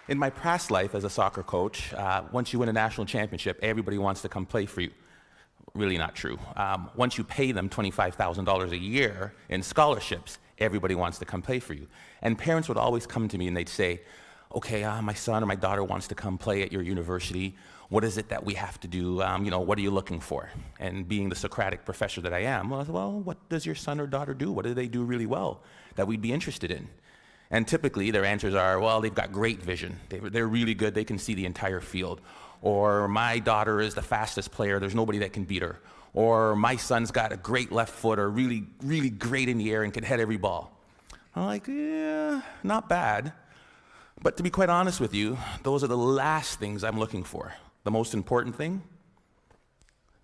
In my past life as a soccer coach, once you win a national championship, everybody wants to come play for you. Really not true. Once you pay them $25,000 a year in scholarships, everybody wants to come play for you. And parents would always come to me and they'd say, okay, my son or my daughter wants to come play at your university. What is it that we have to do? What are you looking for? And being the Socratic professor that I am, well, what does your son or daughter do? What do they do really well that we'd be interested in? And typically their answers are, well, they've got great vision. They're really good. They can see the entire field. Or my daughter is the fastest player. There's nobody that can beat her. Or my son's got a great left foot or really, really great in the air and can head every ball. I'm like, yeah, not bad. But to be quite honest with you, those are the last things I'm looking for. The most important thing,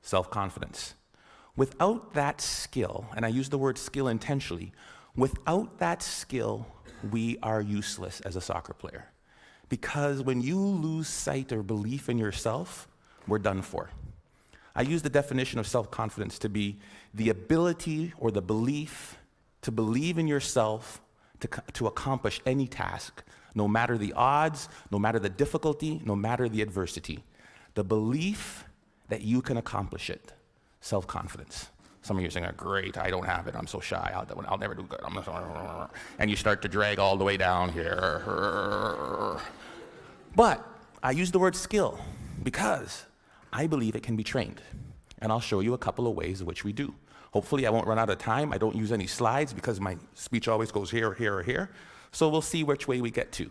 self-confidence. Without that skill, and I use the word skill intentionally, without that skill, we are useless as a soccer player. Because when you lose sight or belief in yourself, we're done for. I use the definition of self-confidence to be the ability or the belief to believe in yourself to accomplish any task, no matter the odds, no matter the difficulty, no matter the adversity. The belief that you can accomplish it, self-confidence. Some of you are saying, great, I don't have it, I'm so shy, I'll never do good. And you start to drag all the way down here. But I use the word skill because I believe it can be trained. And I'll show you a couple of ways in which we do. Hopefully I won't run out of time. I don't use any slides because my speech always goes here, here, or here. So we'll see which way we get to.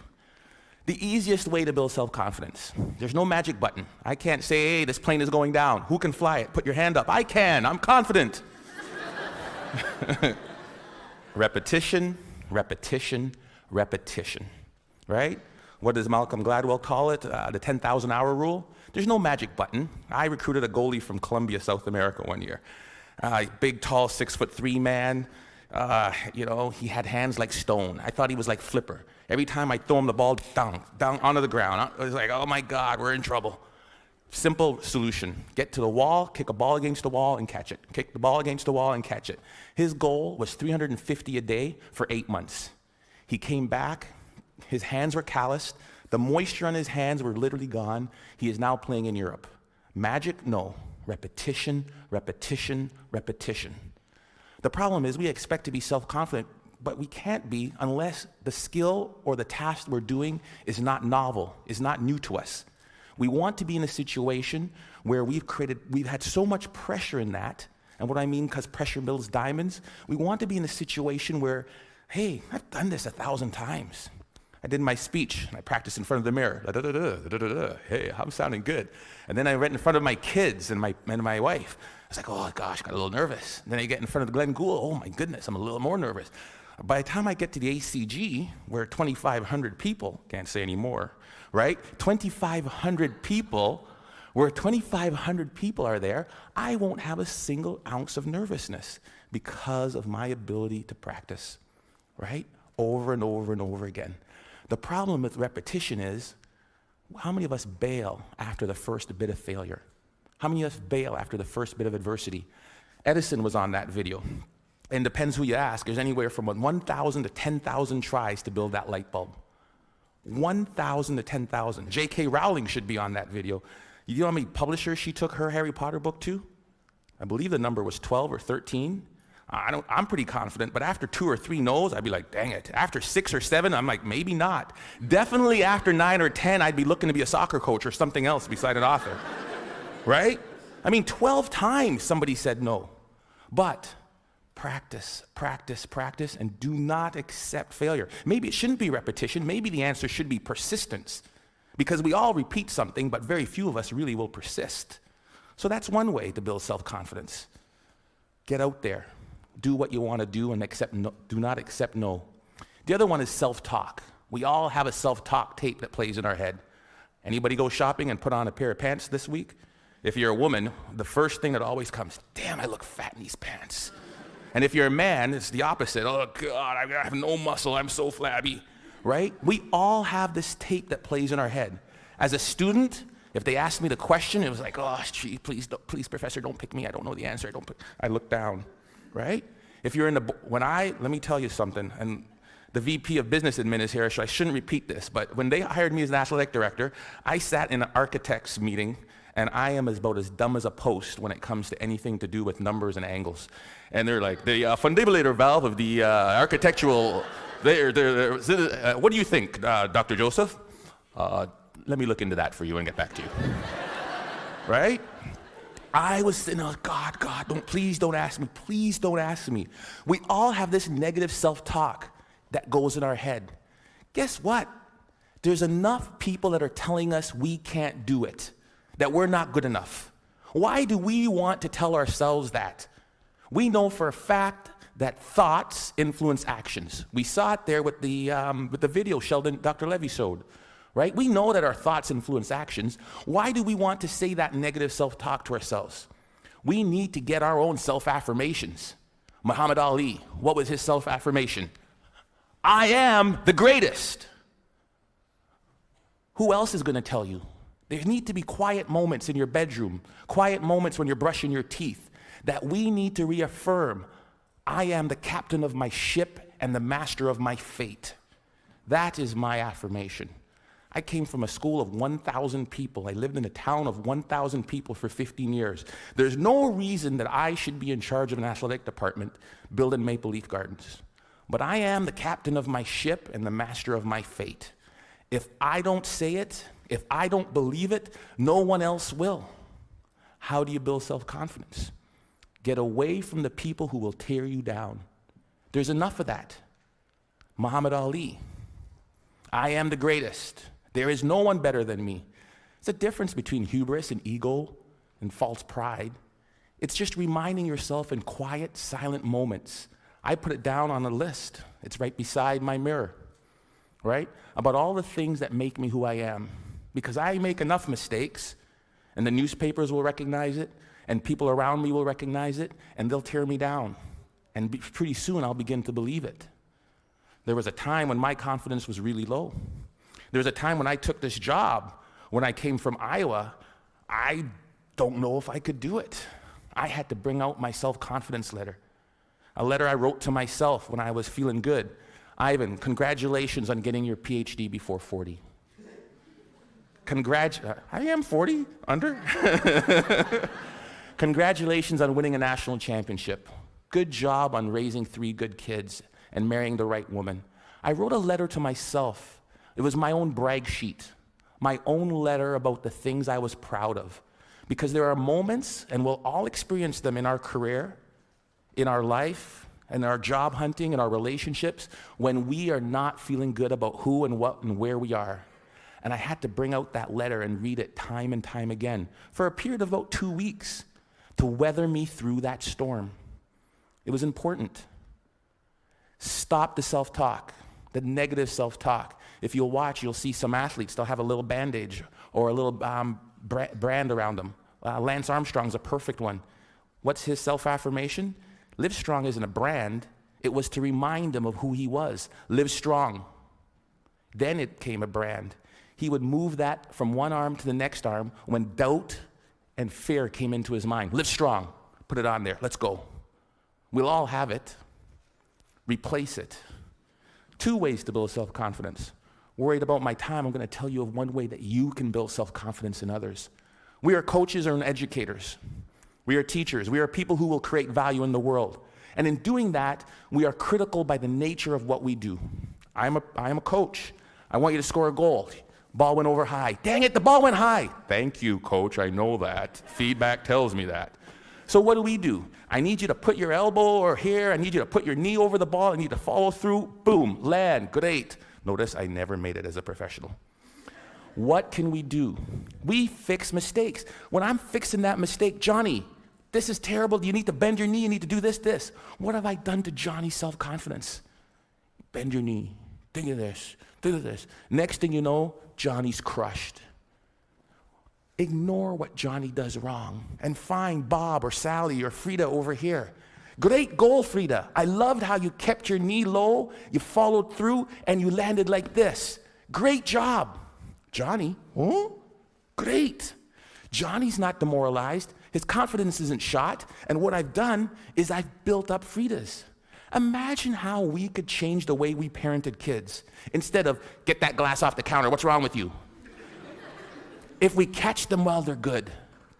The easiest way to build self-confidence. There's no magic button. I can't say, hey, this plane is going down. Who can fly it? Put your hand up. I can. I'm confident. Repetition, repetition, repetition. Right? What does Malcolm Gladwell call it? The 10,000 hour rule? There's no magic button. I recruited a goalie from Colombia, South America one year. Big, tall, 6'3" man. He had hands like stone. I thought he was like Flipper. Every time I throw him the ball, down onto the ground. I was like, oh my God, we're in trouble. Simple solution. Get to the wall, kick a ball against the wall and catch it. Kick the ball against the wall and catch it. His goal was 350 a day for 8 months. He came back, his hands were calloused, the moisture on his hands were literally gone. He is now playing in Europe. Magic? No. Repetition, repetition, repetition. The problem is we expect to be self-confident, but we can't be unless the skill or the task we're doing is not novel, is not new to us. We want to be in a situation where we've had so much pressure in that, and what I mean, because pressure builds diamonds, we want to be in a situation where, hey, I've done this 1,000 times. I did my speech, and I practiced in front of the mirror. Hey, I'm sounding good. And then I read in front of my kids and my wife. I was like, oh gosh, got a little nervous. And then I get in front of Glenn Gould. Oh my goodness, I'm a little more nervous. By the time I get to the ACG, where 2,500 people, can't say anymore, right? 2,500 people, where 2,500 people are there, I won't have a single ounce of nervousness because of my ability to practice, right? Over and over and over again. The problem with repetition is, how many of us bail after the first bit of failure? How many of us bail after the first bit of adversity? Edison was on that video. And depends who you ask, there's anywhere from 1,000 to 10,000 tries to build that light bulb. 1,000 to 10,000. J.K. Rowling should be on that video. You know how many publishers she took her Harry Potter book to? I believe the number was 12 or 13. I'm pretty confident, but after 2 or 3 no's, I'd be like, dang it. After 6 or 7, I'm like, maybe not. Definitely after 9 or 10, I'd be looking to be a soccer coach or something else beside an author. Right? I mean, 12 times somebody said no. But practice, practice, practice, and do not accept failure. Maybe it shouldn't be repetition. Maybe the answer should be persistence. Because we all repeat something, but very few of us really will persist. So that's one way to build self-confidence. Get out there. Do what you want to do and do not accept no. The other one is self-talk. We all have a self-talk tape that plays in our head. Anybody go shopping and put on a pair of pants this week? If you're a woman, the first thing that always comes, damn, I look fat in these pants. And if you're a man, it's the opposite. Oh God, I have no muscle, I'm so flabby, right? We all have this tape that plays in our head. As a student, if they asked me the question, it was like, oh, gee, please, professor, don't pick me. I don't know the answer. I look down, right? If you're let me tell you something, and the VP of Business Admin is here, so I shouldn't repeat this, but when they hired me as National Athletic Director, I sat in an architect's meeting, and I am about as dumb as a post when it comes to anything to do with numbers and angles. And they're like, the fundibulator valve of the architectural, what do you think, Dr. Joseph? Let me look into that for you and get back to you. Right? I was sitting there, God, please don't ask me. Please don't ask me. We all have this negative self-talk that goes in our head. Guess what? There's enough people that are telling us we can't do it, that we're not good enough. Why do we want to tell ourselves that? We know for a fact that thoughts influence actions. We saw it there with the video Dr. Levy showed. Right? We know that our thoughts influence actions. Why do we want to say that negative self-talk to ourselves? We need to get our own self-affirmations. Muhammad Ali, what was his self-affirmation? I am the greatest. Who else is going to tell you? There need to be quiet moments in your bedroom, quiet moments when you're brushing your teeth, that we need to reaffirm, I am the captain of my ship and the master of my fate. That is my affirmation. I came from a school of 1,000 people. I lived in a town of 1,000 people for 15 years. There's no reason that I should be in charge of an athletic department building Maple Leaf Gardens. But I am the captain of my ship and the master of my fate. If I don't say it, if I don't believe it, no one else will. How do you build self-confidence? Get away from the people who will tear you down. There's enough of that. Muhammad Ali, I am the greatest. There is no one better than me. It's a difference between hubris and ego and false pride. It's just reminding yourself in quiet, silent moments. I put it down on a list. It's right beside my mirror, right? About all the things that make me who I am. Because I make enough mistakes, and the newspapers will recognize it, and people around me will recognize it, and they'll tear me down. And pretty soon I'll begin to believe it. There was a time when my confidence was really low. There was a time when I took this job, when I came from Iowa, I don't know if I could do it. I had to bring out my self-confidence letter. A letter I wrote to myself when I was feeling good. Ivan, congratulations on getting your PhD before 40. I am 40, under. Congratulations on winning a national championship. Good job on raising 3 good kids and marrying the right woman. I wrote a letter to myself. It was my own brag sheet, my own letter about the things I was proud of. Because there are moments, and we'll all experience them in our career, in our life, in our job hunting, in our relationships, when we are not feeling good about who and what and where we are. And I had to bring out that letter and read it time and time again for a period of about 2 weeks to weather me through that storm. It was important. Stop the self-talk, the negative self-talk. If you'll watch, you'll see some athletes, they'll have a little bandage or a little brand around them. Lance Armstrong's a perfect one. What's his self-affirmation? Live Strong isn't a brand. It was to remind him of who he was. Live strong. Then it came a brand. He would move that from one arm to the next arm when doubt and fear came into his mind. Live strong. Put it on there. Let's go. We'll all have it. Replace it. 2 ways to build self-confidence. Worried about my time, I'm going to tell you of one way that you can build self-confidence in others. We are coaches and educators. We are teachers. We are people who will create value in the world. And in doing that, we are critical by the nature of what we do. I am a coach. I want you to score a goal. Ball went over high. Dang it, the ball went high. Thank you, coach. I know that. Feedback tells me that. So what do? I need you to put your elbow or here. I need you to put your knee over the ball. I need to follow through. Boom, land, great. Notice I never made it as a professional. What can we do? We fix mistakes. When I'm fixing that mistake, Johnny, this is terrible. You need to bend your knee. You need to do this. What have I done to Johnny's self-confidence? Bend your knee. Think of this. Next thing you know, Johnny's crushed. Ignore what Johnny does wrong and find Bob or Sally or Frida over here. Great goal, Frida. I loved how you kept your knee low, you followed through, and you landed like this. Great job. Johnny, great. Johnny's not demoralized. His confidence isn't shot. And what I've done is I've built up Frida's. Imagine how we could change the way we parented kids. Instead of, get that glass off the counter, what's wrong with you? If we catch them while they're good.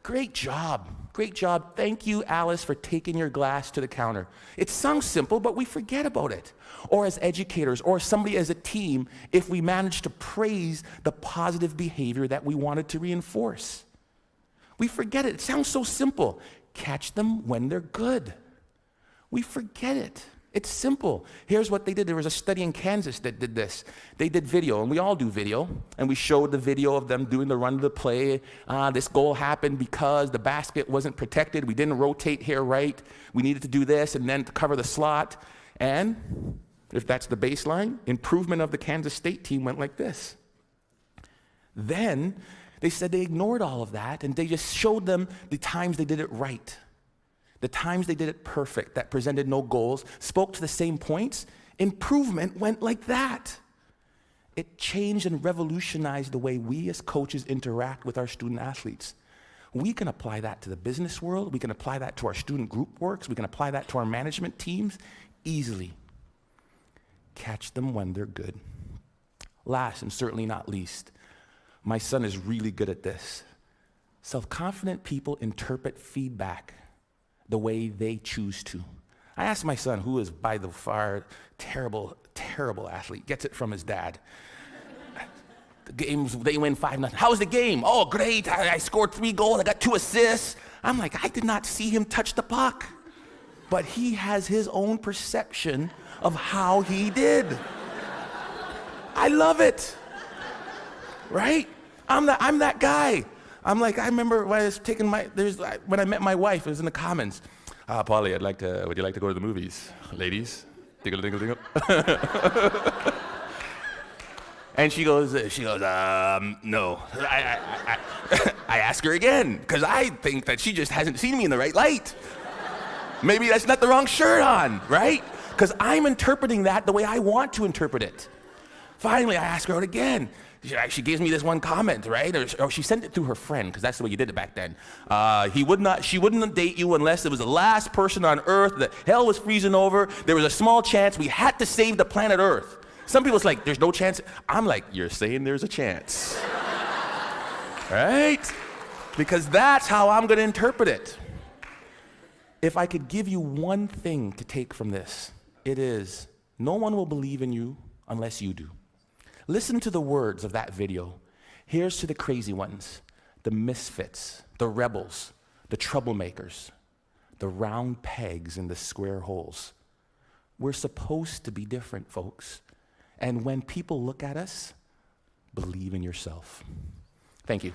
Great job. Great job. Thank you, Alice, for taking your glass to the counter. It sounds simple, but we forget about it. Or as educators, or somebody as a team, if we manage to praise the positive behavior that we wanted to reinforce. We forget it. It sounds so simple. Catch them when they're good. We forget it. It's simple. Here's what they did. There was a study in Kansas that did this. They did video, and we all do video, and we showed the video of them doing the run of the play. This goal happened because the basket wasn't protected. We didn't rotate here right. We needed to do this, and then to cover the slot. And if that's the baseline, improvement of the Kansas State team went like this. Then they said they ignored all of that, and they just showed them the times they did it right. The times they did it perfect, that presented no goals, spoke to the same points, improvement went like that. It changed and revolutionized the way we as coaches interact with our student athletes. We can apply that to the business world. We can apply that to our student group works. We can apply that to our management teams easily. Catch them when they're good. Last and certainly not least, my son is really good at this. Self-confident people interpret feedback the way they choose to. I asked my son, who is by the far terrible athlete, gets it from his dad. The games, they win 5-0. How was the game? Oh, great, I scored 3 goals, I got 2 assists. I'm like, I did not see him touch the puck. But he has his own perception of how he did. I love it, right? I'm that guy. I'm like, I remember when I was taking when I met my wife, it was in the Commons. Polly, would you like to go to the movies? Ladies, dingle, dingle, dingle. And she goes, no. I ask her again, because I think that she just hasn't seen me in the right light. Maybe that's not the wrong shirt on, right? Because I'm interpreting that the way I want to interpret it. Finally, I ask her out again. She gives me this one comment, right? Or she sent it through her friend, because that's the way you did it back then. She wouldn't date you unless it was the last person on Earth, that hell was freezing over, there was a small chance we had to save the planet Earth. Some people's like, there's no chance. I'm like, you're saying there's a chance. Right? Because that's how I'm going to interpret it. If I could give you one thing to take from this, it is, no one will believe in you unless you do. Listen to the words of that video. Here's to the crazy ones, the misfits, the rebels, the troublemakers, the round pegs in the square holes. We're supposed to be different, folks. And when people look at us, believe in yourself. Thank you.